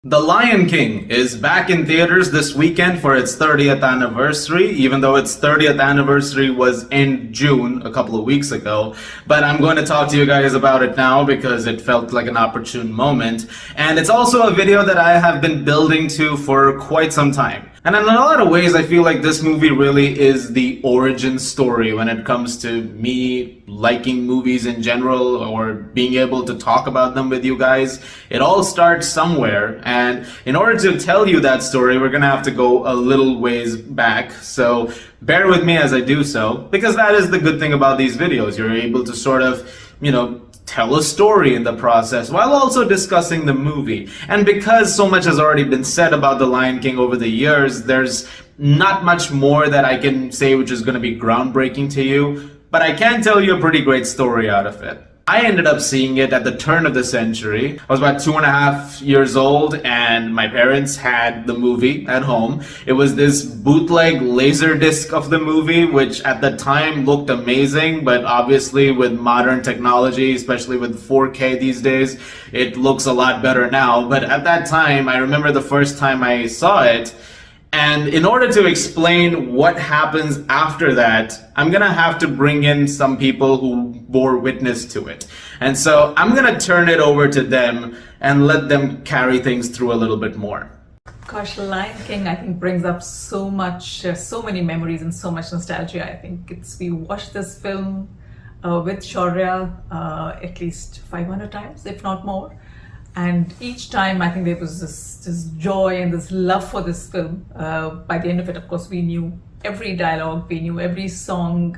The Lion King is back in theaters this weekend for its 30th anniversary, even though its 30th anniversary was in June a couple of weeks ago. But I'm going to talk to you guys about it now because it felt like an opportune moment. And it's also a video that I have been building to for quite some time. And in a lot of ways, I feel like this movie really is the origin story when it comes to me liking movies in general or being able to talk about them with you guys. It all starts somewhere. And in order to tell you that story, we're going to have to go a little ways back. So bear with me as I do so, because that is the good thing about these videos. You're able to sort of, tell a story in the process while also discussing the movie. And because so much has already been said about The Lion King over the years, there's not much more that I can say which is going to be groundbreaking to you, but I can tell you a pretty great story out of it. I ended up seeing it at the turn of the century. I was about 2.5 years old and my parents had the movie at home. It was this bootleg laser disc of the movie, which at the time looked amazing, but obviously with modern technology, especially with 4K these days, it looks a lot better now. But at that time, I remember the first time I saw it, and in order to explain what happens after that, I'm gonna have to bring in some people who bore witness to it. And so I'm gonna turn it over to them and let them carry things through a little bit more. Gosh, Lion King, I think, brings up so many memories and so much nostalgia. I think we watched this film with Shaurya at least 500 times, if not more. And each time, I think there was this joy and this love for this film. By the end of it, of course, we knew every dialogue, we knew every song,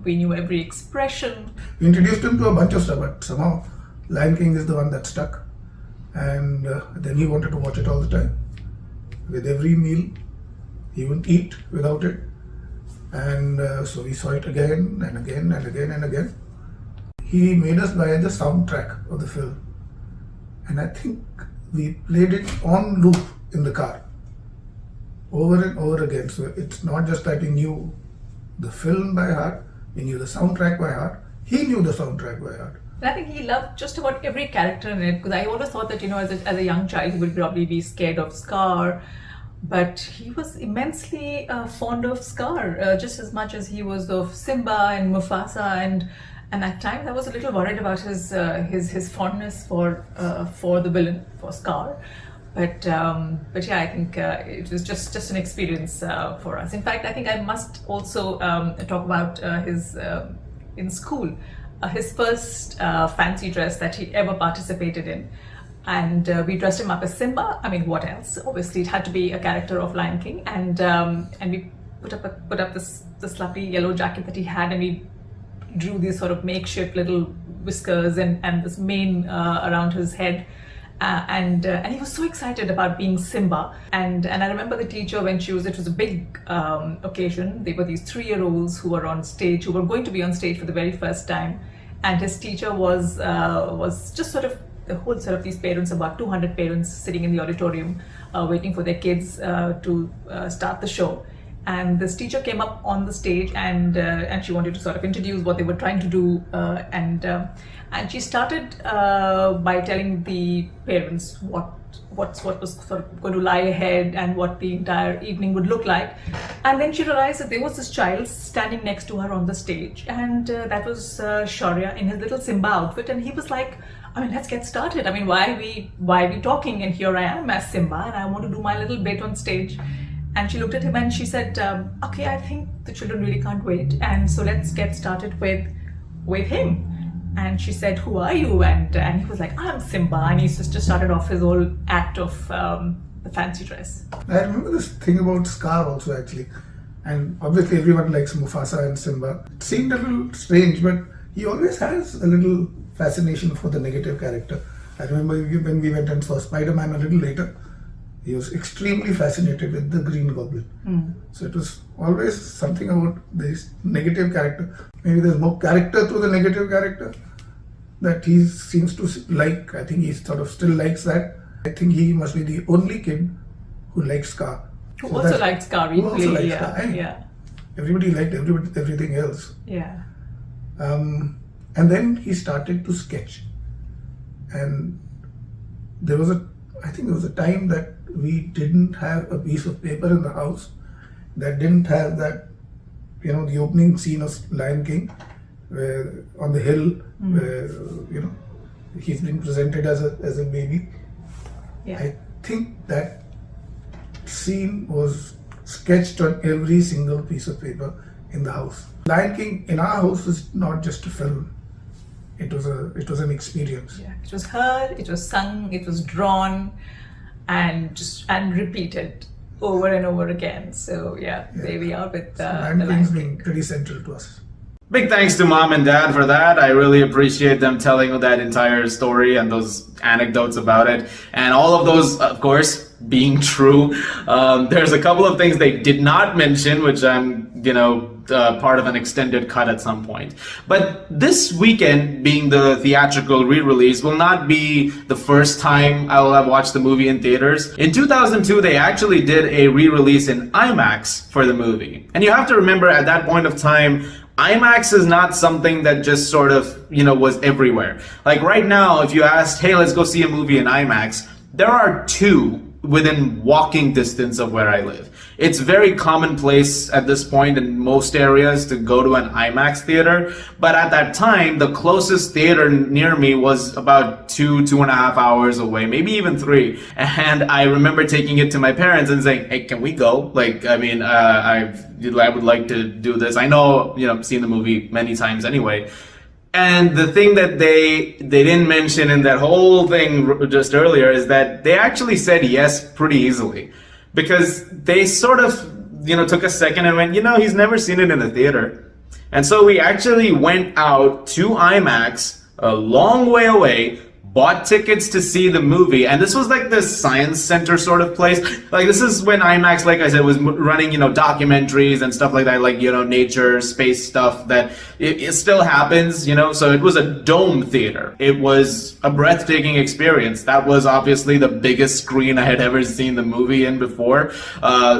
we knew every expression. We introduced him to a bunch of stuff, but somehow Lion King is the one that stuck. And then he wanted to watch it all the time. With every meal, he wouldn't eat without it. And so we saw it again and again and again and again. He made us buy the soundtrack of the film. And I think we played it on loop in the car, over and over again. So it's not just that we knew the film by heart, we knew the soundtrack by heart. He knew the soundtrack by heart. And I think he loved just about every character in it, because I always thought that, as a young child, he would probably be scared of Scar. But he was immensely fond of Scar, just as much as he was of Simba and Mufasa. And at times I was a little worried about his fondness for the villain, for Scar. But yeah, I think it was just an experience for us. In fact, I think I must also talk about his in school, his first fancy dress that he ever participated in. And we dressed him up as Simba. I mean, what else? Obviously, it had to be a character of Lion King. And we put up this lovely yellow jacket that he had, and we drew these sort of makeshift little whiskers and this mane around his head, and he was so excited about being Simba. And I remember the teacher, it was a big occasion. They were these 3-year-olds who were on stage, who were going to be on stage for the very first time, and his teacher was just sort of the whole set of these parents, about 200 parents sitting in the auditorium waiting for their kids to start the show. And this teacher came up on the stage and she wanted to sort of introduce what they were trying to do, and she started by telling the parents what was sort of going to lie ahead and what the entire evening would look like. And then she realized that there was this child standing next to her on the stage, and that was Shaurya in his little Simba outfit. And he was like, I mean, let's get started. I mean, why are we talking? And here I am as Simba, and I want to do my little bit on stage. And she looked at him and she said, okay, I think the children really can't wait. And so let's get started with him. And she said, who are you? And he was like, I'm Simba. And he just started off his whole act of the fancy dress. I remember this thing about Scar also, actually. And obviously everyone likes Mufasa and Simba. It seemed a little strange, but he always has a little fascination for the negative character. I remember when we went and saw Spider-Man a little later, he was extremely fascinated with the Green Goblin. So it was always something about this negative character. Maybe there's more character to the negative character that he seems to like. I think he sort of still likes that. I think he must be the only kid who likes Scar. Who also liked Scar equally. Yeah. Everybody liked everything else. Yeah. And then he started to sketch. And I think there was a time that we didn't have a piece of paper in the house that didn't have that, the opening scene of Lion King, where on the hill, where, he's being presented as a baby. Yeah. I think that scene was sketched on every single piece of paper in the house. Lion King in our house is not just a film. It was an experience. Yeah, it was heard, it was sung, it was drawn, and repeated over and over again. So there we are with Lion the King's Lion been King. pretty central to us. Big thanks to Mom and Dad for that. I really appreciate them telling that entire story and those anecdotes about it. And all of those, of course, being true. There's a couple of things they did not mention, which I'm, part of an extended cut at some point. But this weekend, being the theatrical re-release, will not be the first time I will have watched the movie in theaters. In 2002, they actually did a re-release in IMAX for the movie. And you have to remember, at that point of time, IMAX is not something that just sort of, was everywhere. Like right now, if you asked, hey, let's go see a movie in IMAX, there are two within walking distance of where I live. It's very commonplace at this point in most areas to go to an IMAX theater, but at that time, the closest theater near me was about 2.5 hours away, maybe even 3. And I remember taking it to my parents and saying, hey, can we go? I would like to do this. I know, I've seen the movie many times anyway. And the thing that they didn't mention in that whole thing just earlier is that they actually said yes pretty easily. Because they sort of, took a second and went, he's never seen it in the theater. And so we actually went out to IMAX, a long way away, bought tickets to see the movie. And this was like this science center sort of place. Like this is when IMAX, like I said, was running, documentaries and stuff like that, like, nature, space stuff that it still happens, so it was a dome theater. It was a breathtaking experience. That was obviously the biggest screen I had ever seen the movie in before.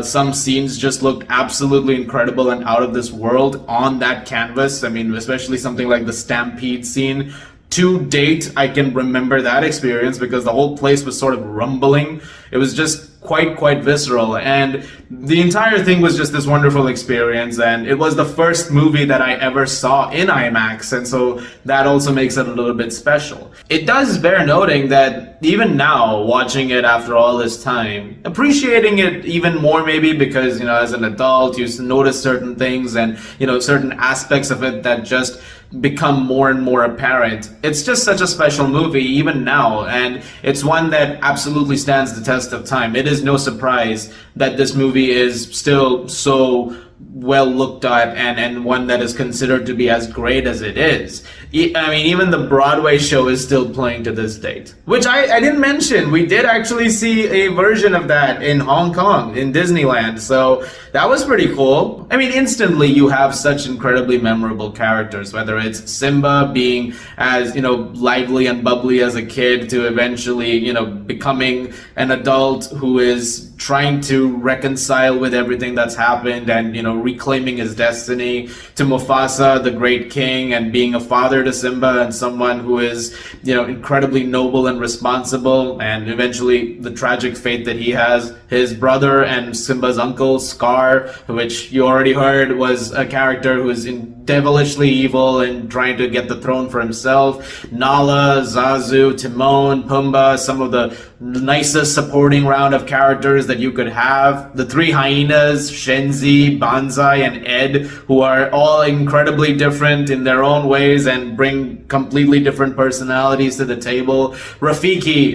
Some scenes just looked absolutely incredible and out of this world on that canvas. I mean, especially something like the Stampede scene. To date, I can remember that experience because the whole place was sort of rumbling. It was just quite visceral, and the entire thing was just this wonderful experience, and it was the first movie that I ever saw in IMAX, and so that also makes it a little bit special. It does bear noting that even now, watching it after all this time, appreciating it even more maybe because, as an adult, you notice certain things and, certain aspects of it that just become more and more apparent. It's just such a special movie even now, and it's one that absolutely stands the test of time. It is no surprise that this movie is still so well looked at and one that is considered to be as great as it is. I mean, even the Broadway show is still playing to this date, which I didn't mention. We did actually see a version of that in Hong Kong, in Disneyland, so that was pretty cool. I mean, instantly you have such incredibly memorable characters, whether it's Simba being as, lively and bubbly as a kid to eventually, becoming an adult who is trying to reconcile with everything that's happened and, reclaiming his destiny, to Mufasa, the great king, and being a father to Simba and someone who is, incredibly noble and responsible, and eventually the tragic fate that he has. His brother and Simba's uncle, Scar, which you already heard was a character who is devilishly evil and trying to get the throne for himself. Nala, Zazu, Timon, Pumbaa, some of the nicest supporting round of characters that you could have. The three hyenas, Shenzi, Banzai, and Ed, who are all incredibly different in their own ways and bring completely different personalities to the table. Rafiki,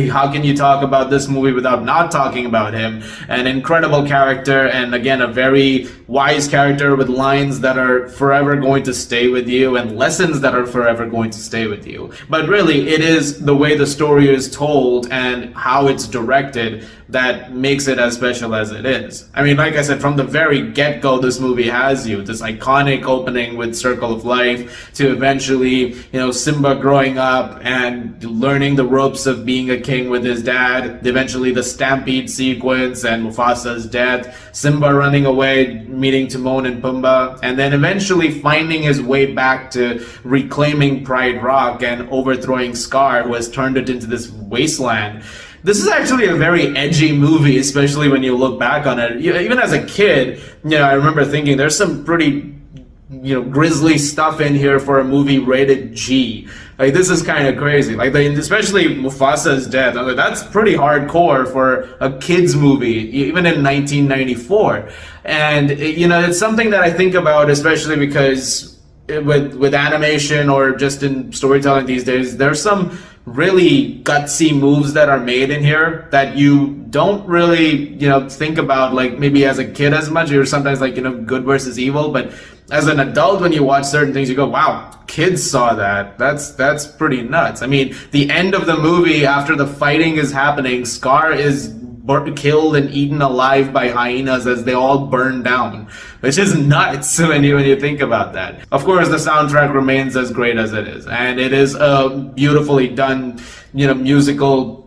how can you talk about this movie without not talking about him? An incredible character, and again, a very wise character with lines that are forever going to stay with you and lessons that are forever going to stay with you. But really, it is the way the story is told and how it's directed that makes it as special as it is. I mean, like I said, from the very get-go, this movie has you. This iconic opening with Circle of Life to eventually, Simba growing up and learning the ropes of being a king with his dad, eventually the stampede sequence and Mufasa's death, Simba running away, meeting Timon and Pumbaa, and then eventually finding his way back to reclaiming Pride Rock and overthrowing Scar, who has turned it into this wasteland. This is actually a very edgy movie, especially when you look back on it. Even as a kid, I remember thinking there's some pretty, grisly stuff in here for a movie rated G. Like, this is kind of crazy. Like, especially Mufasa's death. I mean, that's pretty hardcore for a kid's movie, even in 1994. And, it's something that I think about, especially because with animation or just in storytelling these days, there's some really gutsy moves that are made in here that you don't really, think about, like, maybe as a kid as much. You're sometimes like, good versus evil, but as an adult, when you watch certain things, you go, wow, kids saw that. That's pretty nuts. I mean, the end of the movie, after the fighting is happening, Scar is killed and eaten alive by hyenas as they all burn down, which is nuts when you think about that. Of course, the soundtrack remains as great as it is, and it is a beautifully done, musical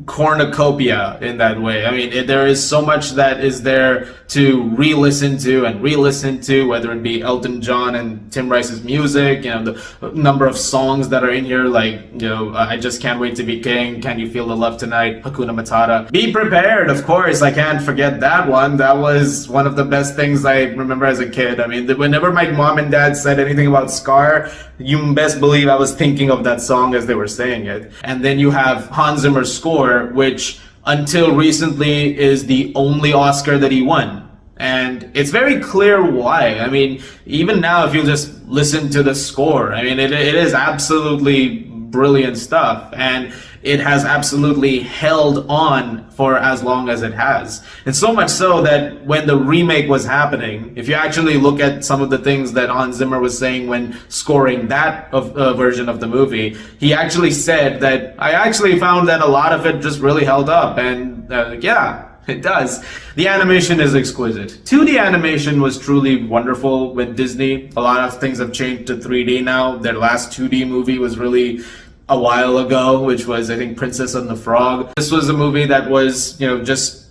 cornucopia in that way. I mean, there is so much that is there to re-listen to, whether it be Elton John and Tim Rice's music, the number of songs that are in here, like, I Just Can't Wait to Be King, Can You Feel the Love Tonight, Hakuna Matata. Be Prepared, of course, I can't forget that one. That was one of the best things I remember as a kid. I mean, whenever my mom and dad said anything about Scar, you best believe I was thinking of that song as they were saying it. And then you have Hans Zimmer's score, which until recently is the only Oscar that he won. And it's very clear why. I mean, even now, if you just listen to the score, I mean, it is absolutely brilliant stuff. And it has absolutely held on for as long as it has. And so much so that when the remake was happening, if you actually look at some of the things that Hans Zimmer was saying when scoring that version of the movie, he actually said that I actually found that a lot of it just really held up. And yeah, it does. The animation is exquisite. 2D animation was truly wonderful with Disney. A lot of things have changed to 3D now. Their last 2D movie was really a while ago, which was, I think, Princess and the Frog. This was a movie that was, just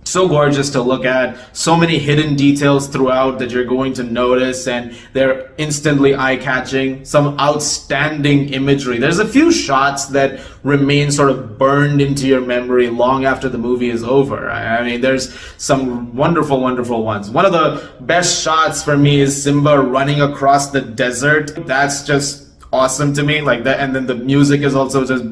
so gorgeous to look at. So many hidden details throughout that you're going to notice, and they're instantly eye-catching. Some outstanding imagery. There's a few shots that remain sort of burned into your memory long after the movie is over. I mean, there's some wonderful, wonderful ones. One of the best shots for me is Simba running across the desert. That's just awesome to me, like that. And then the music is also just,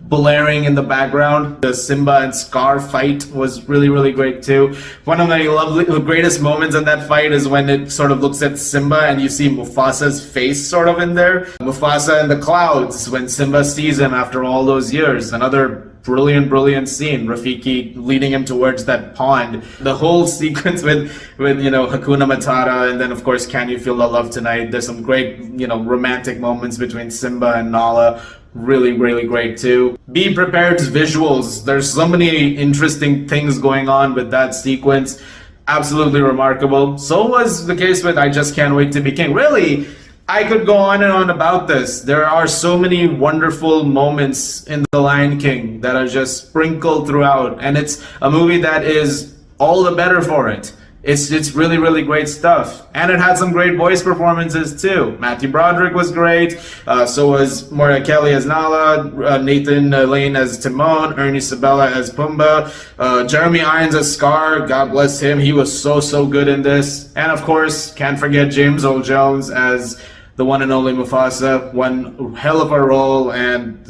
blaring in the background. The Simba and Scar fight was really, really great too. One of the greatest moments in that fight is when it sort of looks at Simba and you see Mufasa's face sort of in there. Mufasa in the clouds when Simba sees him after all those years. Another brilliant scene. Rafiki leading him towards that pond. The whole sequence with Hakuna Matata, and then of course Can You Feel the Love Tonight. There's some great romantic moments between Simba and Nala. Really, really great too. Be Prepared's visuals. There's so many interesting things going on with that sequence. Absolutely remarkable. So was the case with I Just Can't Wait to Be King. Really, I could go on and on about this. There are so many wonderful moments in The Lion King that are just sprinkled throughout, and it's a movie that is all the better for it. It's really, really great stuff. And it had some great voice performances too. Matthew Broderick was great. So was Moira Kelly as Nala, Nathan Lane as Timon, Ernie Sabella as Pumbaa, Jeremy Irons as Scar. God bless him. He was so good in this. And of course, can't forget James Earl Jones as the one and only Mufasa. One hell of a role. And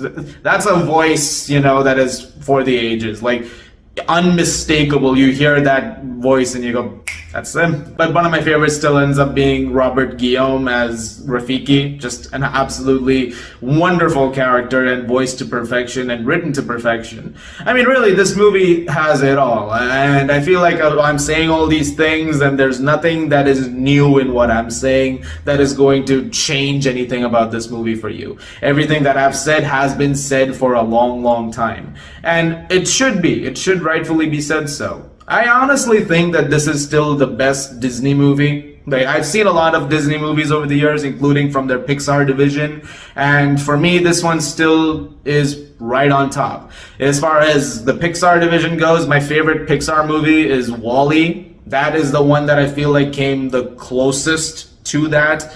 that's a voice, that is for the ages. Like, unmistakable. You hear that voice and you go, That's him. But one of my favorites still ends up being Robert Guillaume as Rafiki. Just an absolutely wonderful character and voiced to perfection and written to perfection. I mean, really, this movie has it all. And I feel like I'm saying all these things and there's nothing that is new in what I'm saying that is going to change anything about this movie for you. Everything that I've said has been said for a long, long time. And it should be. It should rightfully be said so. I honestly think that this is still the best Disney movie. Like, I've seen a lot of Disney movies over the years, including from their Pixar division, and for me, this one still is right on top. As far as the Pixar division goes, my favorite Pixar movie is WALL-E. That is the one that I feel like came the closest to that.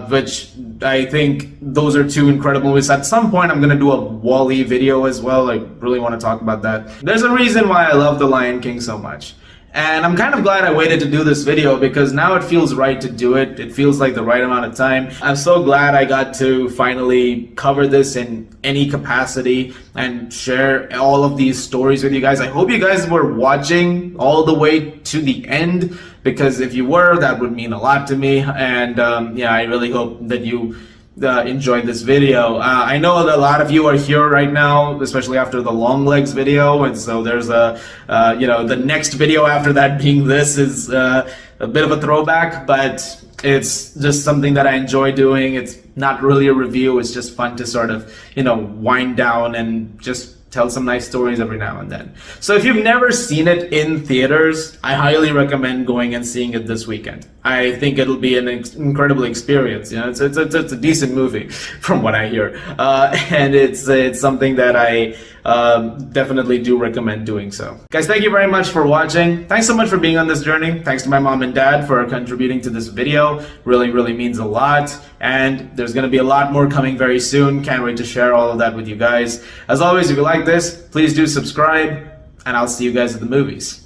Which I think those are two incredible movies. At some point, I'm gonna do a WALL-E video as well. I really want to talk about that. There's a reason why I love The Lion King so much. And I'm kind of glad I waited to do this video because now it feels right to do it. It feels like the right amount of time. I'm so glad I got to finally cover this in any capacity and share all of these stories with you guys. I hope you guys were watching all the way to the end, because if you were, that would mean a lot to me. And yeah, I really hope that you enjoyed this video. I know that a lot of you are here right now, especially after the long legs video, and so there's a the next video after that being this is a bit of a throwback, but it's just something that I enjoy doing. It's not really a review, it's just fun to sort of wind down and just tell some nice stories every now and then. So if you've never seen it in theaters, I highly recommend going and seeing it this weekend. I think it'll be an incredible experience. It's a decent movie from what I hear, and it's something that I definitely do recommend doing so. Guys, thank you very much for watching. Thanks so much for being on this journey. Thanks to my mom and dad for contributing to this video. Really, really means a lot. And there's going to be a lot more coming very soon. Can't wait to share all of that with you guys. As always, if you like this, please do subscribe, and I'll see you guys at the movies.